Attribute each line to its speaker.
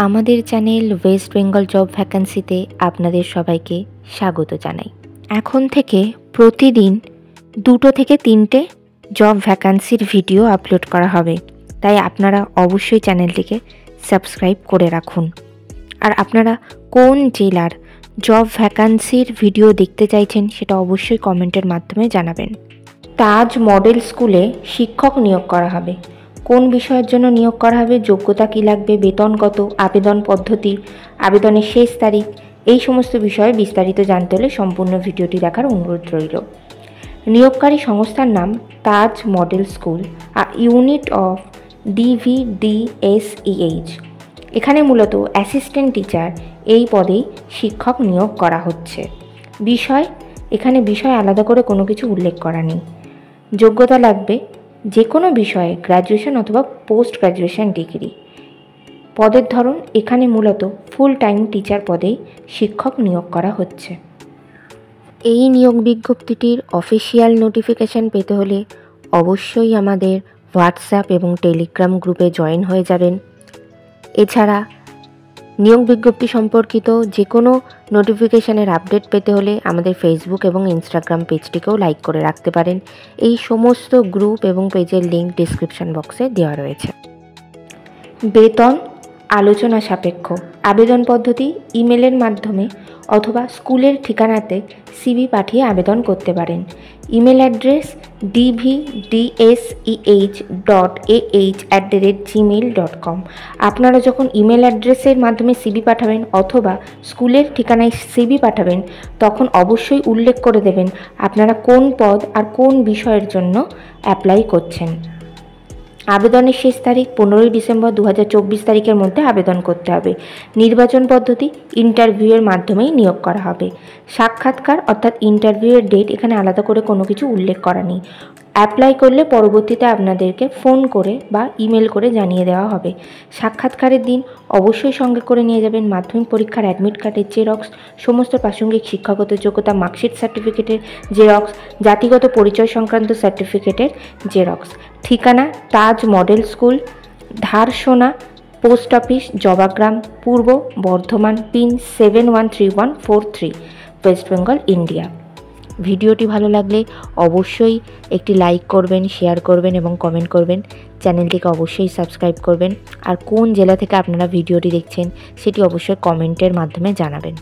Speaker 1: আমাদের channel West Bengal job ভ্যাকান্সিতে আপনাদের সবাইকে স্বাগত জানাই। এখন থেকে প্রতিদিন 2 থেকে 3টে জব ভ্যাকান্সির ভিডিও আপলোড করা হবে, তাই আপনারা অবশ্যই চ্যানেলটিকে সাবস্ক্রাইব করে রাখুন। আর আপনারা কোন জেলার জব ভ্যাকান্সির ভিডিও দেখতে চাইছেন সেটা অবশ্যই কমেন্টের মাধ্যমে জানাবেন। তাজ মডেল স্কুলে শিক্ষক নিয়োগ করা হবে। কোন বিষয়ের জন্য নিয়োগ করা হবে, যোগ্যতা কী লাগবে, বেতন কত, আবেদন পদ্ধতি, আবেদনের শেষ তারিখ, এই সমস্ত বিষয়ে বিস্তারিত জানতে হলে সম্পূর্ণ ভিডিওটি দেখার অনুরোধ রইল। নিয়োগকারী সংস্থার নাম Taj model school, unit of DVDSEH। এখানে মূলত অ্যাসিস্ট্যান্ট টিচার এই পদেই শিক্ষক নিয়োগ করা হচ্ছে। এখানে বিষয় আলাদা করে কোনো কিছু উল্লেখ করা নেই। যোগ্যতা লাগবে যে কোনো বিষয়ে গ্র্যাজুয়েশন অথবা পোস্ট গ্র্যাজুয়েশন ডিগ্রি। পদের ধরন এখানে মূলত ফুল টাইম টিচার পদেই শিক্ষক নিয়োগ করা হচ্ছে। এই নিয়োগ বিজ্ঞপ্তিটির অফিসিয়াল নোটিফিকেশান পেতে হলে অবশ্যই আমাদের হোয়াটসঅ্যাপ এবং টেলিগ্রাম গ্রুপে জয়েন হয়ে যাবেন। এছাড়া নিয়োগ বিজ্ঞপ্তি সম্পর্কিত যে কোনো নোটিফিকেশানের আপডেট পেতে হলে আমাদের ফেসবুক এবং ইনস্টাগ্রাম পেজটিকেও লাইক করে রাখতে পারেন। এই সমস্ত গ্রুপ এবং পেজের লিঙ্ক ডিসক্রিপশন বক্সে দেওয়া রয়েছে। বেতন আলোচনা সাপেক্ষ। আবেদন পদ্ধতি ইমেলের মাধ্যমে অথবা স্কুলের ঠিকানাতে CV পাঠিয়ে আবেদন করতে পারেন। Email address dvdesh.ah@gmail.com। আপনারা যখন ইমেল অ্যাড্রেসের মাধ্যমে CV পাঠাবেন অথবা স্কুলের ঠিকানায় CV পাঠাবেন তখন অবশ্যই উল্লেখ করে দেবেন আপনারা কোন পদ আর কোন বিষয়ের জন্য অ্যাপ্লাই করছেন। আবেদনের শেষ তারিখ 15 ডিসেম্বর 2024 তারিখের মধ্যে আবেদন করতে হবে। নির্বাচন পদ্ধতি ইন্টারভিউয়ের মাধ্যমেই নিয়োগ করা হবে। সাক্ষাৎকার অর্থাৎ ইন্টারভিউয়ের ডেট এখানে আলাদা করে কোনো কিছু উল্লেখ করা নেই। অ্যাপ্লাই করলে পরবর্তীতে আপনাদেরকে ফোন করে বা ইমেল করে জানিয়ে দেওয়া হবে। সাক্ষাৎকারের দিন অবশ্যই সঙ্গে করে নিয়ে যাবেন মাধ্যমিক পরীক্ষার অ্যাডমিট কার্ডের জেরক্স, সমস্ত প্রাসঙ্গিক শিক্ষাগত যোগ্যতা মার্কশিট সার্টিফিকেটের জেরক্স, জাতিগত পরিচয় সংক্রান্ত সার্টিফিকেটের জেরক্স। ঠিকানা তাজ মডেল স্কুল, ধারসোনা পোস্ট অফিস, জবাগ্রাম, পূর্ব Bardhaman, pin 713143, West Bengal, India. ভিডিওটি ভালো লাগলে অবশ্যই একটি লাইক করবেন, শেয়ার করবেন এবং কমেন্ট করবেন। চ্যানেলটিকে অবশ্যই সাবস্ক্রাইব করবেন। আর কোন জেলা থেকে আপনারা ভিডিওটি দেখছেন সেটি অবশ্যই কমেন্টের মাধ্যমে জানাবেন।